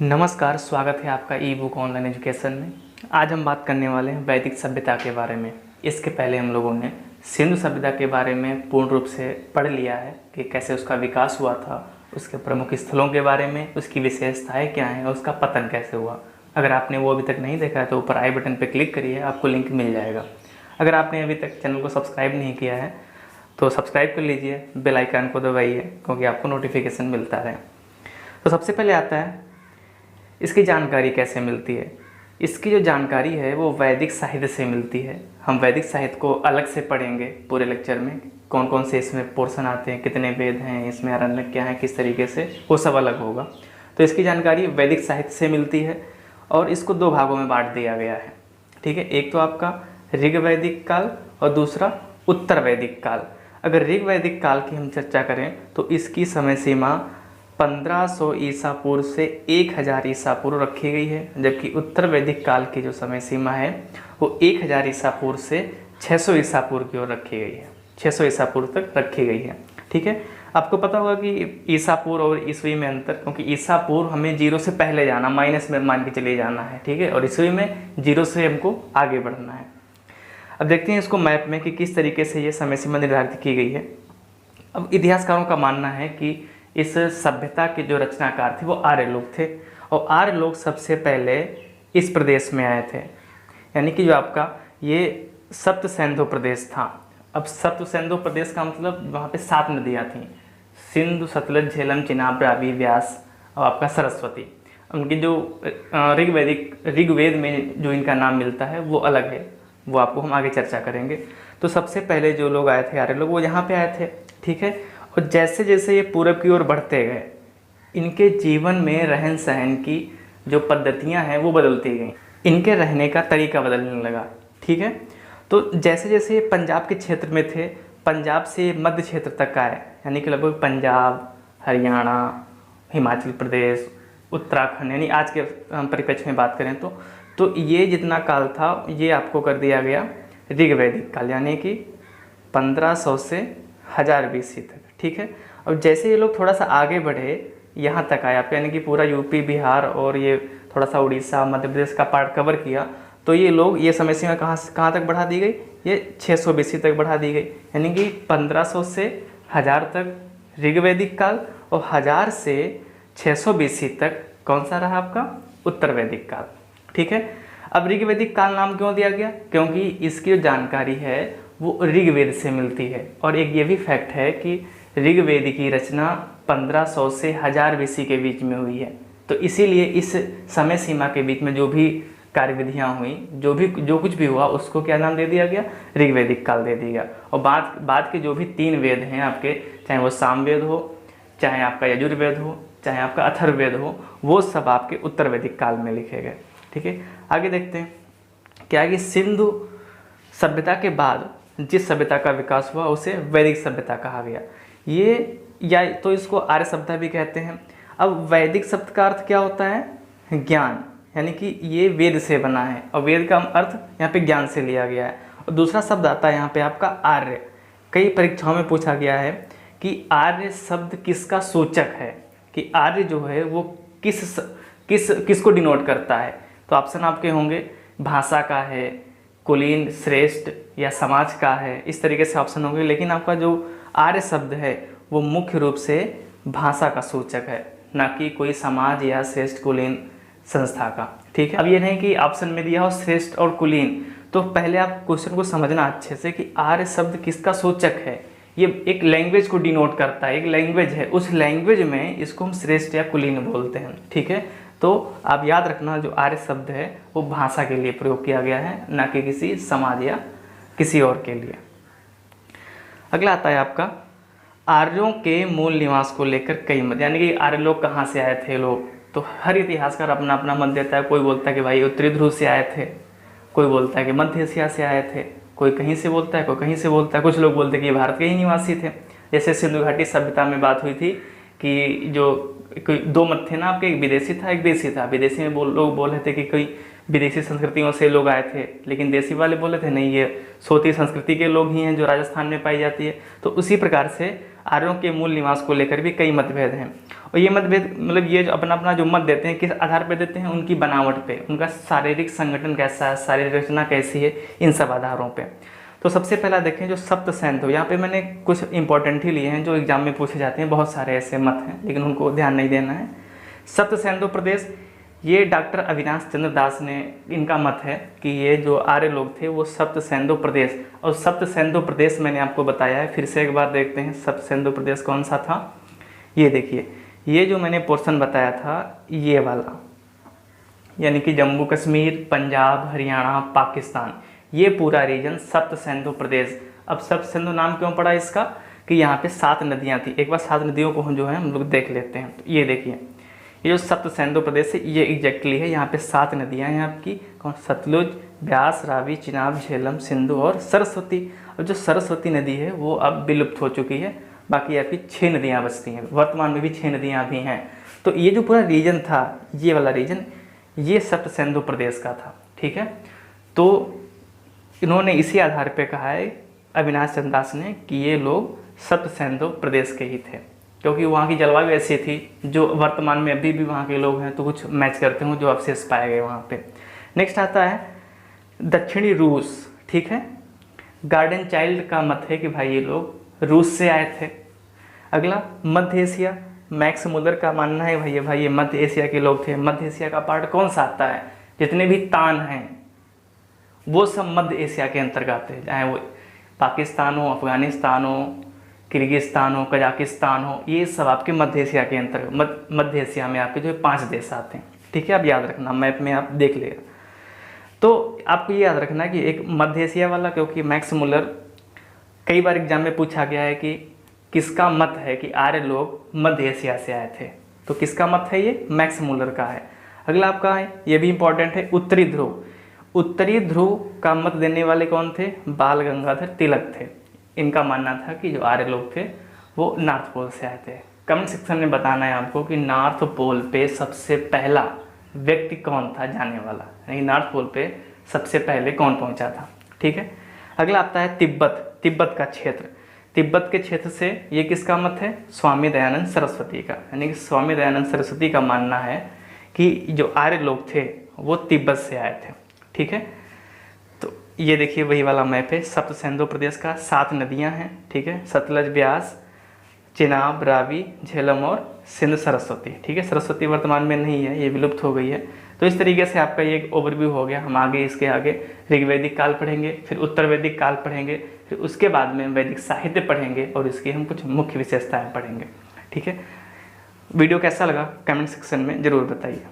नमस्कार, स्वागत है आपका ई बुक ऑनलाइन एजुकेशन में। आज हम बात करने वाले हैं वैदिक सभ्यता के बारे में। इसके पहले हम लोगों ने सिंधु सभ्यता के बारे में पूर्ण रूप से पढ़ लिया है कि कैसे उसका विकास हुआ था, उसके प्रमुख स्थलों के बारे में, उसकी विशेषताएं क्या हैं और उसका पतन कैसे हुआ। अगर आपने वो अभी तक नहीं देखा है तो ऊपर आई बटन पर क्लिक करिए, आपको लिंक मिल जाएगा। अगर आपने अभी तक चैनल को सब्सक्राइब नहीं किया है तो सब्सक्राइब कर लीजिए, बेल आइकन को दबाइए क्योंकि आपको नोटिफिकेशन मिलता रहे। तो सबसे पहले आता है इसकी जानकारी कैसे मिलती है। इसकी जो जानकारी है वो वैदिक साहित्य से मिलती है। हम वैदिक साहित्य को अलग से पढ़ेंगे पूरे लेक्चर में, कौन कौन से इसमें पोर्शन आते हैं, कितने वेद हैं, इसमें आरण्यक क्या है, किस तरीके से, वो सब अलग होगा। तो इसकी जानकारी वैदिक साहित्य से मिलती है और इसको दो भागों में बांट दिया गया है। ठीक है, एक तो आपका ऋग वैदिक काल और दूसरा उत्तर वैदिक काल। अगर ऋग वैदिक काल की हम चर्चा करें तो इसकी समय सीमा 1500 ईसा पूर्व से 1000 ईसा पूर्व रखी गई है, जबकि उत्तर वैदिक काल की जो समय सीमा है वो 1000 ईसा पूर्व से 600 ईसा पूर्व की ओर रखी गई है, 600 ईसा पूर्व तक रखी गई है। ठीक है, आपको पता होगा कि ईसा पूर्व और ईस्वी में अंतर, क्योंकि ईसा पूर्व हमें 0 से पहले जाना, माइनस में मान के चले जाना है। ठीक है, और ईस्वी में 0 से हमको आगे बढ़ना है। अब देखते हैं इसको मैप में कि किस तरीके से ये समय सीमा निर्धारित की गई है। अब इतिहासकारों का मानना है कि इस सभ्यता के जो रचनाकार थे वो आर्य लोग थे और आर्य लोग सबसे पहले इस प्रदेश में आए थे, यानी कि जो आपका ये सप्त सिंधु प्रदेश था। अब सप्त सिंधु प्रदेश का मतलब वहाँ पे 7 नदियाँ थीं, सिंधु, सतलज, झेलम, चिनाब, रावी, व्यास और आपका सरस्वती। उनकी जो ऋग्वेद में जो इनका नाम मिलता है वो अलग है, वो आपको हम आगे चर्चा करेंगे। तो सबसे पहले जो लोग आए थे आर्य लोग, वो यहाँ पे आए थे। ठीक है, और जैसे जैसे ये पूरब की ओर बढ़ते गए, इनके जीवन में रहन सहन की जो पद्धतियाँ हैं वो बदलती गई, इनके रहने का तरीका बदलने लगा। ठीक है, तो जैसे जैसे ये पंजाब के क्षेत्र में थे, पंजाब से मध्य क्षेत्र तक आए, यानी कि लगभग पंजाब, हरियाणा, हिमाचल प्रदेश, उत्तराखंड, यानी आज के परिप्रेक्ष्य में बात करें तो ये जितना काल था ये आपको कर दिया गया ऋग्वैदिक काल, यानी कि 1500 से 1000 BC तक। ठीक है, और जैसे ये लोग थोड़ा सा आगे बढ़े यहाँ तक आए आपके, यानी कि पूरा यूपी, बिहार और ये थोड़ा सा उड़ीसा, मध्य प्रदेश का पार्ट कवर किया, तो ये लोग ये समय सीमा कहाँ तक बढ़ा दी गई, ये 600 BC तक बढ़ा दी गई। यानी कि 1500 से 1000 तक ऋग्वैदिक काल और 1000 से 600 BC तक कौन सा रहा आपका उत्तर वैदिक काल। ठीक है, अब ऋग्वैदिक काल नाम क्यों दिया गया, क्योंकि इसकी जो जानकारी है वो ऋग्वेद से मिलती है। और एक ये भी फैक्ट है कि ऋग्वेद की रचना 1500 से 1000 BC के बीच में हुई है। तो इसीलिए इस समय सीमा के बीच में जो भी कार्यविधियाँ हुई, जो कुछ भी हुआ, उसको क्या नाम दे दिया गया, ऋग्वैदिक काल दे दिया गया। और बाद के जो भी 3 वेद हैं आपके, चाहे वो सामवेद हो, चाहे आपका यजुर्वेद हो, चाहे आपका अथर्ववेद हो, वो सब आपके उत्तर वैदिक काल में लिखे गए। ठीक है, आगे देखते हैं क्या कि सिंधु सभ्यता के बाद जिस सभ्यता का विकास हुआ उसे वैदिक सभ्यता कहा गया। ये या तो इसको आर्य सभ्यता भी कहते हैं। अब वैदिक शब्द का अर्थ क्या होता है, ज्ञान, यानी कि ये वेद से बना है और वेद का अर्थ यहाँ पे ज्ञान से लिया गया है। और दूसरा शब्द आता है यहाँ पे आपका आर्य। कई परीक्षाओं में पूछा गया है कि आर्य शब्द किसका सूचक है, कि आर्य जो है वो किसको डिनोट करता है। तो ऑप्शन आपके होंगे भाषा का है, कुलीन, श्रेष्ठ या समाज का है, इस तरीके से ऑप्शन होंगे। लेकिन आपका जो आर्य शब्द है वो मुख्य रूप से भाषा का सूचक है, ना कि कोई समाज या श्रेष्ठ कुलीन संस्था का। ठीक है, अब ये नहीं कि ऑप्शन में दिया हो श्रेष्ठ और कुलीन, तो पहले आप क्वेश्चन को समझना अच्छे से कि आर्य शब्द किसका सूचक है। ये एक लैंग्वेज को डिनोट करता है, एक लैंग्वेज है, उस लैंग्वेज में इसको हम श्रेष्ठ या कुलीन बोलते हैं। ठीक है, तो आप याद रखना जो आर्य शब्द है वो भाषा के लिए प्रयोग किया गया है, ना कि किसी समाज या किसी और के लिए। अगला आता है आपका आर्यों के मूल निवास को लेकर कई मत, यानी कि आर्य लोग कहाँ से आए थे लोग, तो हर इतिहासकार अपना अपना मत देता है। कोई बोलता है कि भाई उत्तरी ध्रुव से आए थे, कोई बोलता है कि मध्य एशिया से आए थे, कोई कहीं से बोलता है, कोई कहीं से बोलता है। कुछ लोग बोलते हैं कि भारत के ही निवासी थे। जैसे सिंधु घाटी सभ्यता में बात हुई थी कि जो कोई 2 मत थे ना आपके, एक विदेशी था एक देशी था। विदेशी में लोग बोल रहे थे कि कोई विदेशी संस्कृतियों से लोग आए थे, लेकिन देसी वाले बोले थे नहीं, ये सोती संस्कृति के लोग ही हैं जो राजस्थान में पाई जाती है। तो उसी प्रकार से आर्यों के मूल निवास को लेकर भी कई मतभेद हैं। और ये मतभेद मतलब ये जो अपना अपना जो मत देते हैं किस आधार पर देते हैं, उनकी बनावट पे, उनका शारीरिक संगठन कैसा है, शारीरिक रचना कैसी है, इन सब आधारों पे। तो सबसे पहला देखें जो सप्त सैंधव, यहाँ पे मैंने कुछ इंपॉर्टेंट ही लिए हैं जो एग्जाम में पूछे जाते हैं, बहुत सारे ऐसे मत हैं लेकिन उनको ध्यान नहीं देना है। सप्त सैंधव प्रदेश, ये डॉक्टर अविनाश चंद्र दास ने, इनका मत है कि ये जो आर्य लोग थे वो सप्त सैंधव प्रदेश, और सप्त सैंधव प्रदेश मैंने आपको बताया है, फिर से एक बार देखते हैं सप्त सैंधव प्रदेश कौन सा था। ये देखिए, ये जो मैंने पोर्शन बताया था ये वाला, यानी कि जम्मू कश्मीर, पंजाब, हरियाणा, पाकिस्तान, ये पूरा रीजन सप्त सैंधव प्रदेश। अब सप्त सैंधव नाम क्यों पड़ा इसका, कि यहाँ पे 7 नदियाँ थी। एक बार 7 नदियों को हम जो है हम लोग देख लेते हैं। तो ये देखिए, ये जो सप्त सैंधव प्रदेश है ये एग्जैक्टली है, यहाँ पे 7 नदियाँ हैं आपकी, कौन, सतलुज, ब्यास, रावी, चिनाब, झेलम, सिंधु और सरस्वती। और जो सरस्वती नदी है वो अब विलुप्त हो चुकी है, बाकी आपकी 6 नदियाँ बचती हैं, वर्तमान में भी 6 नदियाँ भी हैं। तो ये जो पूरा रीजन था, ये वाला रीजन, ये सप्त सैंधव प्रदेश का था, ठीक है। तो इन्होंने इसी आधार पे कहा है अविनाश चंद्र दास ने कि ये लोग सप्त सैंधव प्रदेश के ही थे, क्योंकि वहाँ की जलवायु ऐसी थी जो वर्तमान में अभी भी वहाँ के लोग हैं तो कुछ मैच करते हों जो अवशेष पाए गए वहाँ पे। नेक्स्ट आता है दक्षिणी रूस, ठीक है। गार्डन चाइल्ड का मत है कि भाई ये लोग रूस से आए थे। अगला मध्य एशिया, मैक्स मुलर का मानना है भाई ये मध्य एशिया के लोग थे। मध्य एशिया का पार्ट कौन सा आता है, जितने भी तान हैं वो सब मध्य एशिया के अंतर्गत आते हैं, चाहे वो पाकिस्तान हो, अफगानिस्तान हो, किर्गिस्तान हो, कजाकिस्तान हो, ये सब आपके मध्य एशिया के अंतर्गत, मध्य एशिया में आपके जो 5 देश आते हैं, ठीक है। आप याद रखना, मैप में आप देख लेगा। तो आपको ये याद रखना कि एक मध्य एशिया वाला, क्योंकि मैक्स मुलर कई बार एग्जाम में पूछा गया है कि किसका मत है कि आर्य लोग मध्य एशिया से आए थे, तो किसका मत है, ये मैक्स मुलर का है। अगला आपका है, ये भी इंपॉर्टेंट है, उत्तरी ध्रुव। उत्तरी ध्रुव का मत देने वाले कौन थे, बाल गंगाधर तिलक थे। इनका मानना था कि जो आर्य लोग थे वो नॉर्थ पोल से आए थे। कमेंट सेक्शन में बताना है आपको कि नॉर्थ पोल पे सबसे पहला व्यक्ति कौन था जाने वाला, यानी नॉर्थ पोल पे सबसे पहले कौन पहुंचा था, ठीक है। अगला आता है तिब्बत, तिब्बत का क्षेत्र। तिब्बत के क्षेत्र से ये किसका मत है, स्वामी दयानंद सरस्वती का, यानी कि स्वामी दयानंद सरस्वती का मानना है कि जो आर्य लोग थे वो तिब्बत से आए थे, ठीक है। तो ये देखिए वही वाला मैप है, सप्त सैंधव प्रदेश का, 7 नदियां हैं, ठीक है, सतलज, ब्यास, चिनाब, रावी, झेलम और सिंध, सरस्वती, ठीक है। सरस्वती वर्तमान में नहीं है, ये विलुप्त हो गई है। तो इस तरीके से आपका ये एक ओवरव्यू हो गया। हम आगे इसके आगे ऋग्वैदिक काल पढ़ेंगे, फिर उत्तर वैदिक काल पढ़ेंगे, फिर उसके बाद में वैदिक साहित्य पढ़ेंगे और इसकी हम कुछ मुख्य विशेषताएं पढ़ेंगे, ठीक है। वीडियो कैसा लगा कमेंट सेक्शन में ज़रूर बताइए।